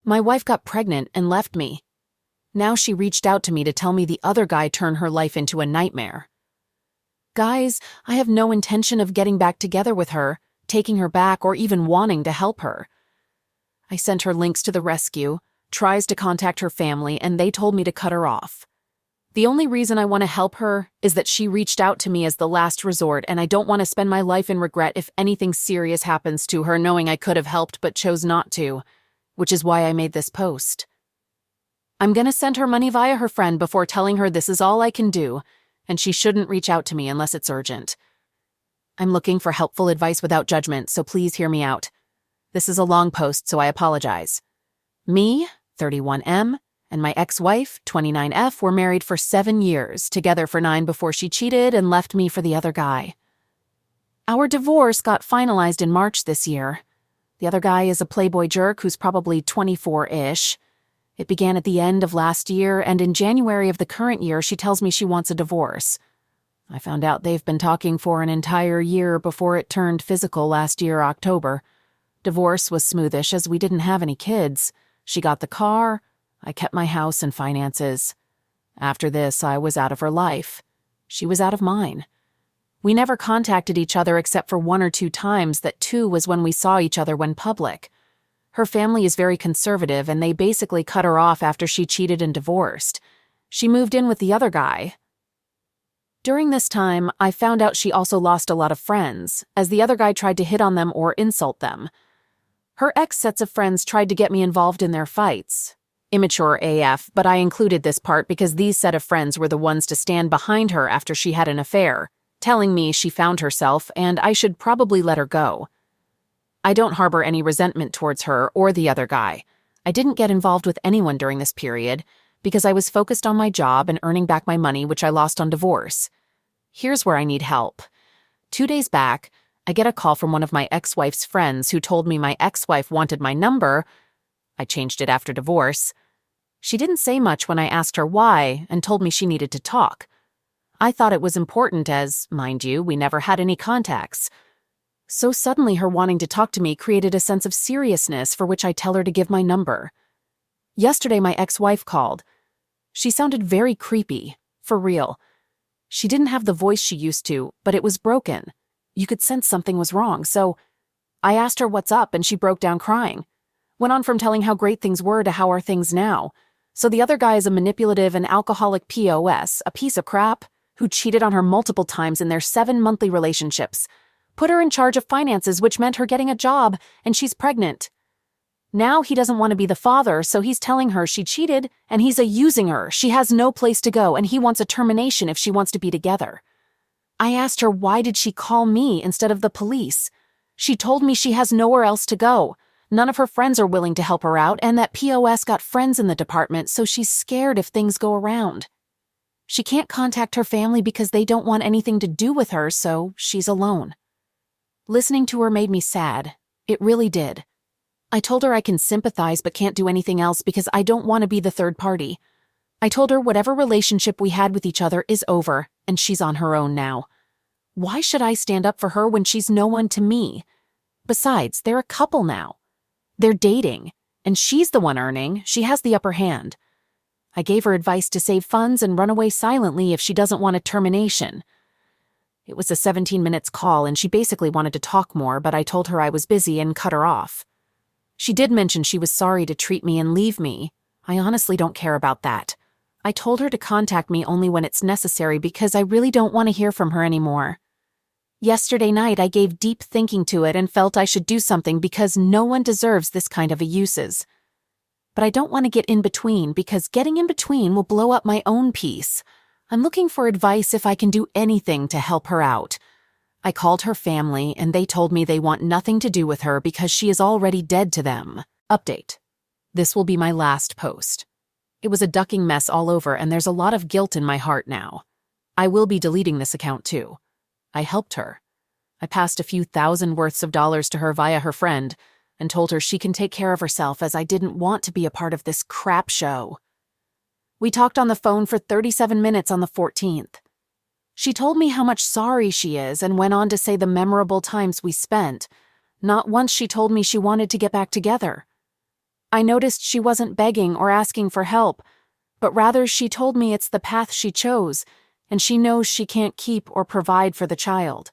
My wife got pregnant and left me. Now she reached out to me to tell me the other guy turned her life into a nightmare. Guys, I have no intention of getting back together with her, taking her back, or even wanting to help her. I sent her links to the rescue, tries to contact her family, and they told me to cut her off. The only reason I want to help her is that she reached out to me as the last resort, and I don't want to spend my life in regret if anything serious happens to her, knowing I could have helped but chose not to, which is why I made this post. I'm gonna send her money via her friend before telling her this is all I can do, and she shouldn't reach out to me unless it's urgent. I'm looking for helpful advice without judgment, so please hear me out. This is a long post, so I apologize. Me, 31M, and my ex-wife, 29F, were married for 7 years, together for 9 before she cheated and left me for the other guy. Our divorce got finalized in March this year. The other guy is a playboy jerk who's probably 24-ish. It began at the end of last year, and in January of the current year, she tells me she wants a divorce. I found out they've been talking for an entire year before it turned physical last year, October. Divorce was smoothish as we didn't have any kids. She got the car. I kept my house and finances. After this, I was out of her life. She was out of mine. We never contacted each other except for 1 or 2 times. That 2 was when we saw each other when public. Her family is very conservative, and they basically cut her off after she cheated and divorced. She moved in with the other guy. During this time, I found out she also lost a lot of friends, as the other guy tried to hit on them or insult them. Her ex-sets of friends tried to get me involved in their fights. Immature AF, but I included this part because these set of friends were the ones to stand behind her after she had an affair, telling me she found herself and I should probably let her go. I don't harbor any resentment towards her or the other guy. I didn't get involved with anyone during this period because I was focused on my job and earning back my money, which I lost on divorce. Here's where I need help. 2 days back, I get a call from one of my ex-wife's friends who told me my ex-wife wanted my number. I changed it after divorce. She didn't say much when I asked her why and told me she needed to talk. I thought it was important as, mind you, we never had any contacts. So suddenly her wanting to talk to me created a sense of seriousness for which I tell her to give my number. Yesterday my ex-wife called. She sounded very creepy, for real. She didn't have the voice she used to, but it was broken. You could sense something was wrong, so I asked her what's up and she broke down crying. Went on from telling how great things were to how are things now. So the other guy is a manipulative and alcoholic POS, a piece of crap, who cheated on her multiple times in their 7 monthly relationships. Put her in charge of finances, which meant her getting a job, and she's pregnant. Now he doesn't want to be the father, so he's telling her she cheated, and he's using her. She has no place to go, and he wants a termination if she wants to be together. I asked her why did she call me instead of the police. She told me she has nowhere else to go. None of her friends are willing to help her out, and that POS got friends in the department, so she's scared if things go around. She can't contact her family because they don't want anything to do with her, so she's alone. Listening to her made me sad. It really did. I told her I can sympathize but can't do anything else because I don't want to be the third party. I told her whatever relationship we had with each other is over, and she's on her own now. Why should I stand up for her when she's no one to me? Besides, they're a couple now. They're dating, and she's the one earning. She has the upper hand. I gave her advice to save funds and run away silently if she doesn't want a termination. It was a 17 minutes call, and she basically wanted to talk more, but I told her I was busy and cut her off. She did mention she was sorry to treat me and leave me. I honestly don't care about that. I told her to contact me only when it's necessary because I really don't want to hear from her anymore. Yesterday night, I gave deep thinking to it and felt I should do something because no one deserves this kind of a uses. But I don't want to get in between because getting in between will blow up my own peace. I'm looking for advice if I can do anything to help her out. I called her family and they told me they want nothing to do with her because she is already dead to them. Update. This will be my last post. It was a ducking mess all over and there's a lot of guilt in my heart now. I will be deleting this account too. I helped her. I passed a few thousand worths of dollars to her via her friend and told her she can take care of herself as I didn't want to be a part of this crap show. We talked on the phone for 37 minutes on the 14th. She told me how much sorry she is and went on to say the memorable times we spent. Not once she told me she wanted to get back together. I noticed she wasn't begging or asking for help, but rather she told me it's the path she chose, and she knows she can't keep or provide for the child.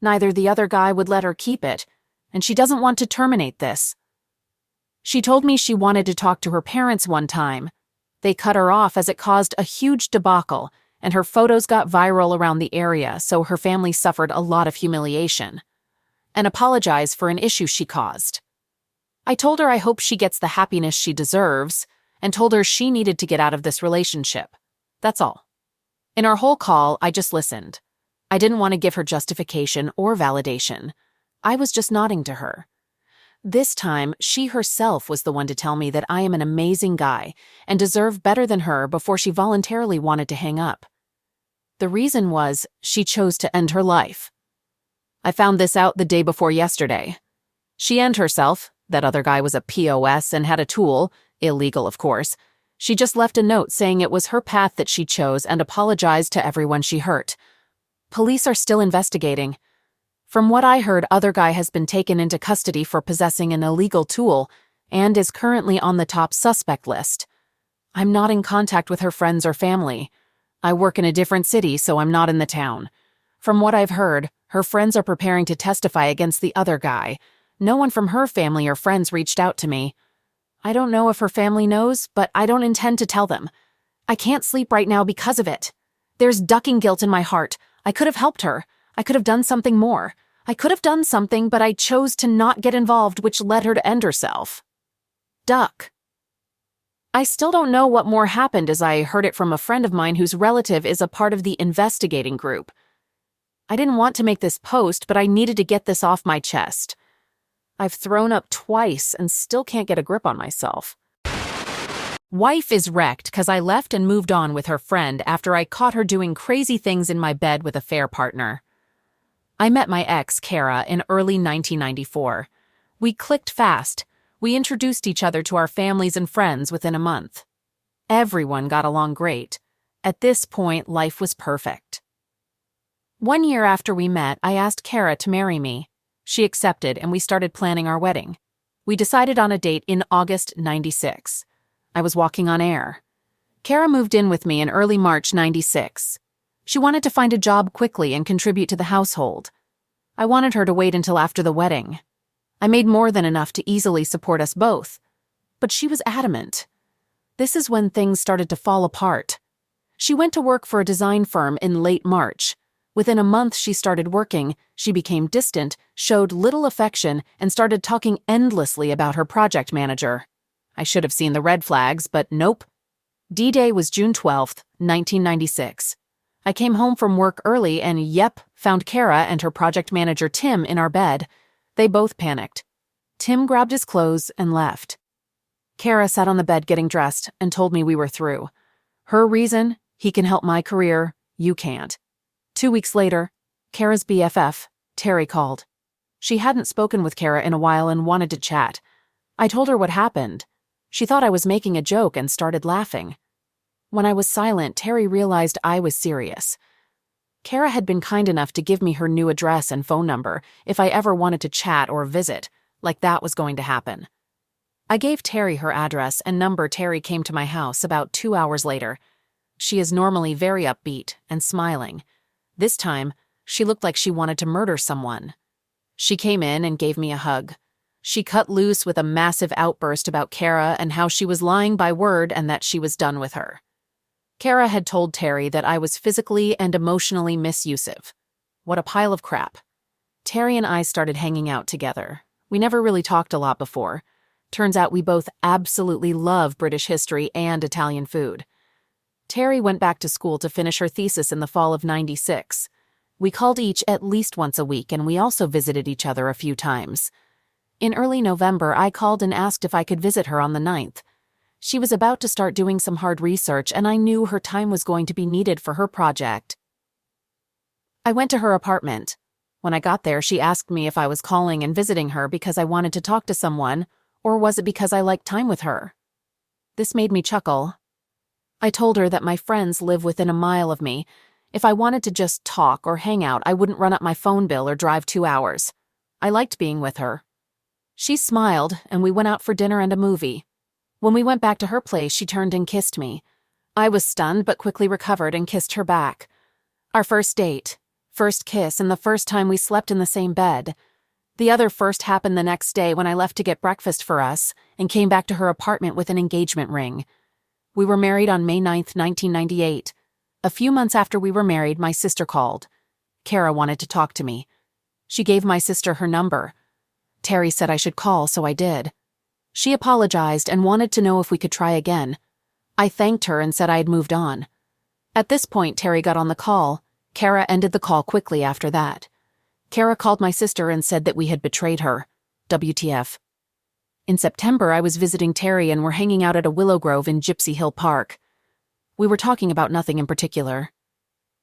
Neither the other guy would let her keep it, and she doesn't want to terminate this. She told me she wanted to talk to her parents one time. They cut her off as it caused a huge debacle, and her photos got viral around the area, so her family suffered a lot of humiliation. And apologized for an issue she caused. I told her I hope she gets the happiness she deserves, and told her she needed to get out of this relationship. That's all. In our whole call, I just listened. I didn't want to give her justification or validation. I was just nodding to her. This time, she herself was the one to tell me that I am an amazing guy and deserve better than her before she voluntarily wanted to hang up. The reason was she chose to end her life. I found this out the day before yesterday. She ended herself. That other guy was a POS and had a tool, illegal of course. She just left a note saying it was her path that she chose and apologized to everyone she hurt. Police are still investigating. From what I heard, other guy has been taken into custody for possessing an illegal tool and is currently on the top suspect list. I'm not in contact with her friends or family. I work in a different city, so I'm not in the town. From what I've heard, her friends are preparing to testify against the other guy. No one from her family or friends reached out to me. I don't know if her family knows, but I don't intend to tell them. I can't sleep right now because of it. There's ducking guilt in my heart. I could have helped her. I could have done something more. I could have done something, but I chose to not get involved, which led her to end herself. Duck. I still don't know what more happened, as I heard it from a friend of mine whose relative is a part of the investigating group. I didn't want to make this post, but I needed to get this off my chest. I've thrown up twice and still can't get a grip on myself. Wife is wrecked because I left and moved on with her friend after I caught her doing crazy things in my bed with a fair partner. I met my ex, Kara, in early 1994. We clicked fast. We introduced each other to our families and friends within a month. Everyone got along great. At this point, life was perfect. 1 year after we met, I asked Kara to marry me. She accepted, and we started planning our wedding. We decided on a date in August '96. I was walking on air. Kara moved in with me in early March '96. She wanted to find a job quickly and contribute to the household. I wanted her to wait until after the wedding. I made more than enough to easily support us both. But she was adamant. This is when things started to fall apart. She went to work for a design firm in late March. Within a month she started working, she became distant, showed little affection, and started talking endlessly about her project manager. I should have seen the red flags, but nope. D-Day was June 12th, 1996. I came home from work early and, found Kara and her project manager Tim in our bed. They both panicked. Tim grabbed his clothes and left. Kara sat on the bed getting dressed and told me we were through. Her reason, he can help my career, you can't. 2 weeks later, Kara's BFF, Terry, called. She hadn't spoken with Kara in a while and wanted to chat. I told her what happened. She thought I was making a joke and started laughing. When I was silent, Terry realized I was serious. Kara had been kind enough to give me her new address and phone number if I ever wanted to chat or visit, like that was going to happen. I gave Terry her address and number. Terry came to my house about 2 hours later. She is normally very upbeat and smiling. This time, she looked like she wanted to murder someone. She came in and gave me a hug. She cut loose with a massive outburst about Kara and how she was lying by word and that she was done with her. Kara had told Terry that I was physically and emotionally misusive. What a pile of crap. Terry and I started hanging out together. We never really talked a lot before. Turns out we both absolutely love British history and Italian food. Terry went back to school to finish her thesis in the fall of '96. We called each at least once a week, and we also visited each other a few times. In early November, I called and asked if I could visit her on the 9th. She was about to start doing some hard research, and I knew her time was going to be needed for her project. I went to her apartment. When I got there, she asked me if I was calling and visiting her because I wanted to talk to someone, or was it because I liked time with her? This made me chuckle. I told her that my friends live within a mile of me. If I wanted to just talk or hang out, I wouldn't run up my phone bill or drive 2 hours. I liked being with her. She smiled, and we went out for dinner and a movie. When we went back to her place, she turned and kissed me. I was stunned but quickly recovered and kissed her back. Our first date, first kiss, and the first time we slept in the same bed. The other first happened the next day when I left to get breakfast for us and came back to her apartment with an engagement ring. We were married on May 9th, 1998. A few months after we were married, my sister called. Kara wanted to talk to me. She gave my sister her number. Terry said I should call, so I did. She apologized and wanted to know if we could try again. I thanked her and said I had moved on. At this point, Terry got on the call. Kara ended the call quickly after that. Kara called my sister and said that we had betrayed her. WTF. In September, I was visiting Terry and were hanging out at a willow grove in Gypsy Hill Park. We were talking about nothing in particular.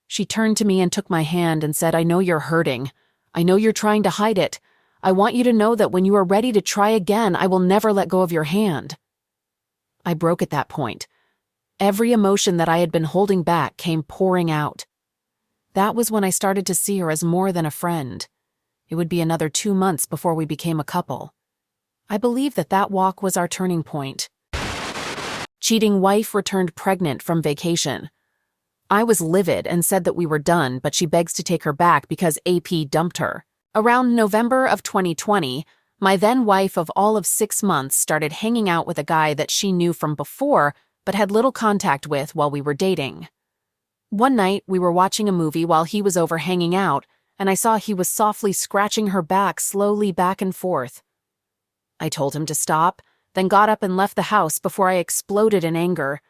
She turned to me and took my hand and said, "I know you're hurting. I know you're trying to hide it. I want you to know that when you are ready to try again, I will never let go of your hand." I broke at that point. Every emotion that I had been holding back came pouring out. That was when I started to see her as more than a friend. It would be another 2 months before we became a couple. I believe that walk was our turning point. Cheating wife returned pregnant from vacation. I was livid and said that we were done, but she begs to take her back because AP dumped her. Around November of 2020, my then wife of all of 6 months started hanging out with a guy that she knew from before but had little contact with while we were dating. One night, we were watching a movie while he was over hanging out, and I saw he was softly scratching her back slowly back and forth. I told him to stop, then got up and left the house before I exploded in anger.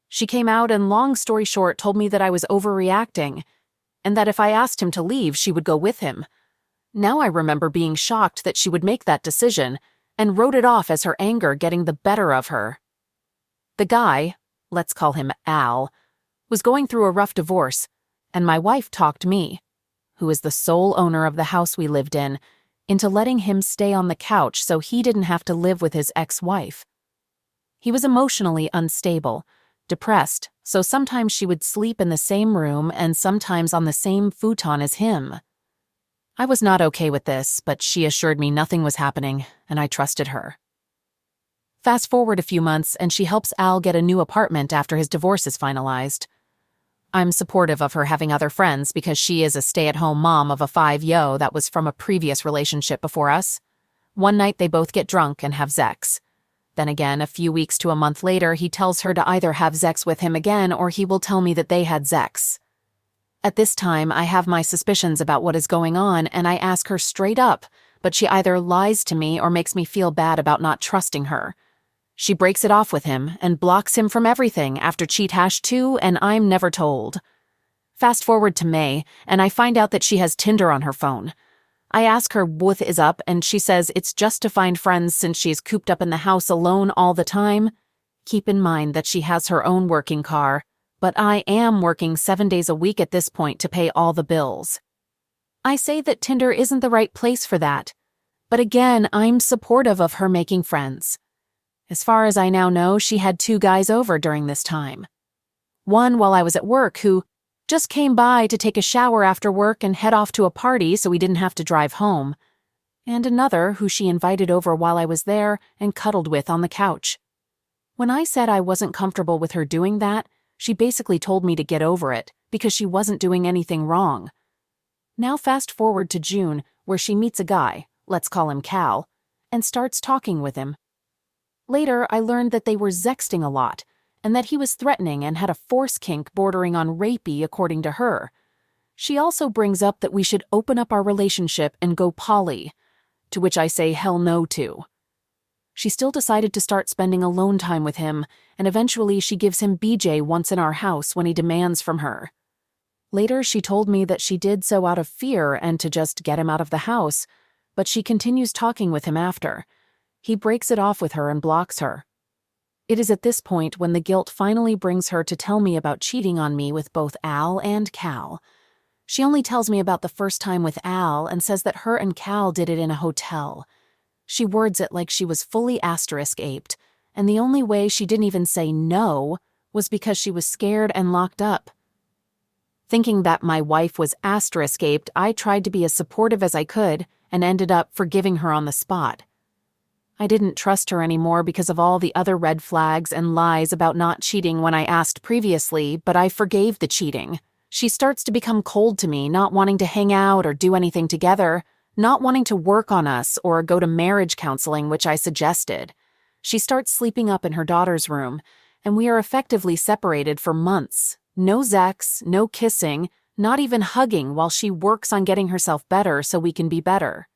She came out and, long story short, told me that I was overreacting, and that if I asked him to leave, she would go with him. Now I remember being shocked that she would make that decision, and wrote it off as her anger getting the better of her. The guy, let's call him Al, was going through a rough divorce, and my wife talked me, who is the sole owner of the house we lived in, into letting him stay on the couch so he didn't have to live with his ex-wife. He was emotionally unstable, depressed, so sometimes she would sleep in the same room and sometimes on the same futon as him. I was not okay with this, but she assured me nothing was happening, and I trusted her. Fast forward a few months, and she helps Al get a new apartment after his divorce is finalized. I'm supportive of her having other friends because she is a stay-at-home mom of a 5-yo that was from a previous relationship before us. One night they both get drunk and have sex. Then again, a few weeks to a month later, he tells her to either have sex with him again or he will tell me that they had sex. At this time, I have my suspicions about what is going on and I ask her straight up, but she either lies to me or makes me feel bad about not trusting her. She breaks it off with him and blocks him from everything after cheat #2, and I'm never told. Fast forward to May, and I find out that she has Tinder on her phone. I ask her what is up, and she says it's just to find friends since she's cooped up in the house alone all the time. Keep in mind that she has her own working car, but I am working 7 days a week at this point to pay all the bills. I say that Tinder isn't the right place for that, but again, I'm supportive of her making friends. As far as I now know, she had 2 guys over during this time. One while I was at work who just came by to take a shower after work and head off to a party so we didn't have to drive home. And another who she invited over while I was there and cuddled with on the couch. When I said I wasn't comfortable with her doing that, she basically told me to get over it because she wasn't doing anything wrong. Now fast forward to June, where she meets a guy, let's call him Cal, and starts talking with him. Later, I learned that they were sexting a lot, and that he was threatening and had a force kink bordering on rapey according to her. She also brings up that we should open up our relationship and go poly, to which I say hell no to. She still decided to start spending alone time with him, and eventually she gives him BJ once in our house when he demands from her. Later, she told me that she did so out of fear and to just get him out of the house, but she continues talking with him after. He breaks it off with her and blocks her. It is at this point when the guilt finally brings her to tell me about cheating on me with both Al and Cal. She only tells me about the first time with Al and says that her and Cal did it in a hotel. She words it like she was fully *aped, and the only way she didn't even say no was because she was scared and locked up. Thinking that my wife was *aped, I tried to be as supportive as I could and ended up forgiving her on the spot. I didn't trust her anymore because of all the other red flags and lies about not cheating when I asked previously, but I forgave the cheating. She starts to become cold to me, not wanting to hang out or do anything together, not wanting to work on us or go to marriage counseling, which I suggested. She starts sleeping up in her daughter's room, and we are effectively separated for months. No sex, no kissing, not even hugging while she works on getting herself better so we can be better.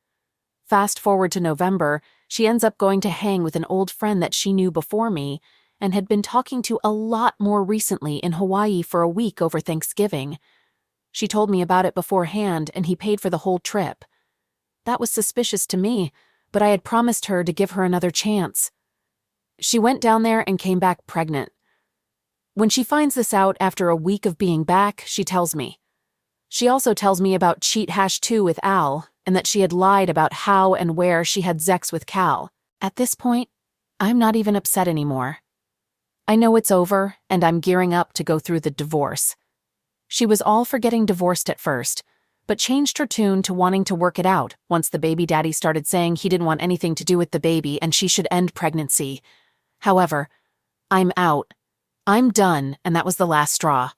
Fast forward to November, she ends up going to hang with an old friend that she knew before me and had been talking to a lot more recently in Hawaii for a week over Thanksgiving. She told me about it beforehand, and he paid for the whole trip. That was suspicious to me, but I had promised her to give her another chance. She went down there and came back pregnant. When she finds this out after a week of being back, she tells me. She also tells me about cheat-2 with Al, and that she had lied about how and where she had sex with Cal. At this point, I'm not even upset anymore. I know it's over, and I'm gearing up to go through the divorce. She was all for getting divorced at first, but changed her tune to wanting to work it out once the baby daddy started saying he didn't want anything to do with the baby and she should end pregnancy. However, I'm out. I'm done, and that was the last straw.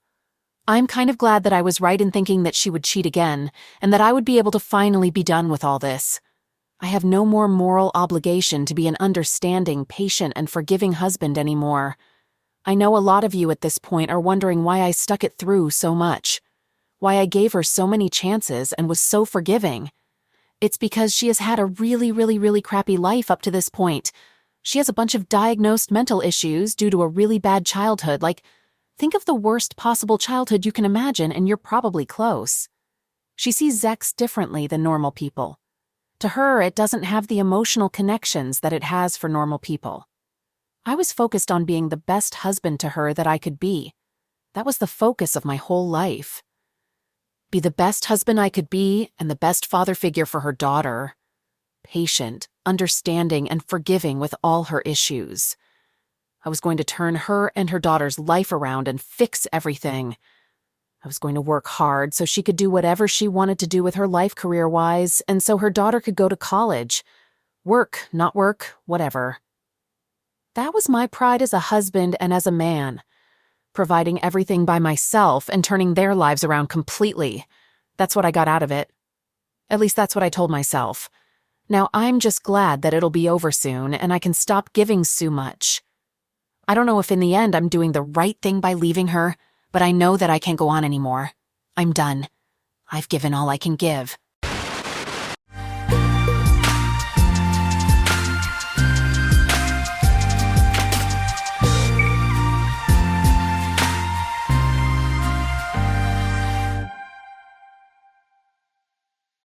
I'm kind of glad that I was right in thinking that she would cheat again, and that I would be able to finally be done with all this. I have no more moral obligation to be an understanding, patient, and forgiving husband anymore. I know a lot of you at this point are wondering why I stuck it through so much, why I gave her so many chances and was so forgiving. It's because she has had a really crappy life up to this point. She has a bunch of diagnosed mental issues due to a really bad childhood. Think of the worst possible childhood you can imagine, and you're probably close. She sees sex differently than normal people. To her, it doesn't have the emotional connections that it has for normal people. I was focused on being the best husband to her that I could be. That was the focus of my whole life. Be the best husband I could be and the best father figure for her daughter. Patient, understanding, and forgiving with all her issues. I was going to turn her and her daughter's life around and fix everything. I was going to work hard so she could do whatever she wanted to do with her life career-wise, and so her daughter could go to college. Work, not work, whatever. That was my pride as a husband and as a man. Providing everything by myself and turning their lives around completely. That's what I got out of it. At least that's what I told myself. Now I'm just glad that it'll be over soon and I can stop giving so much. I don't know if in the end I'm doing the right thing by leaving her, but I know that I can't go on anymore. I'm done. I've given all I can give.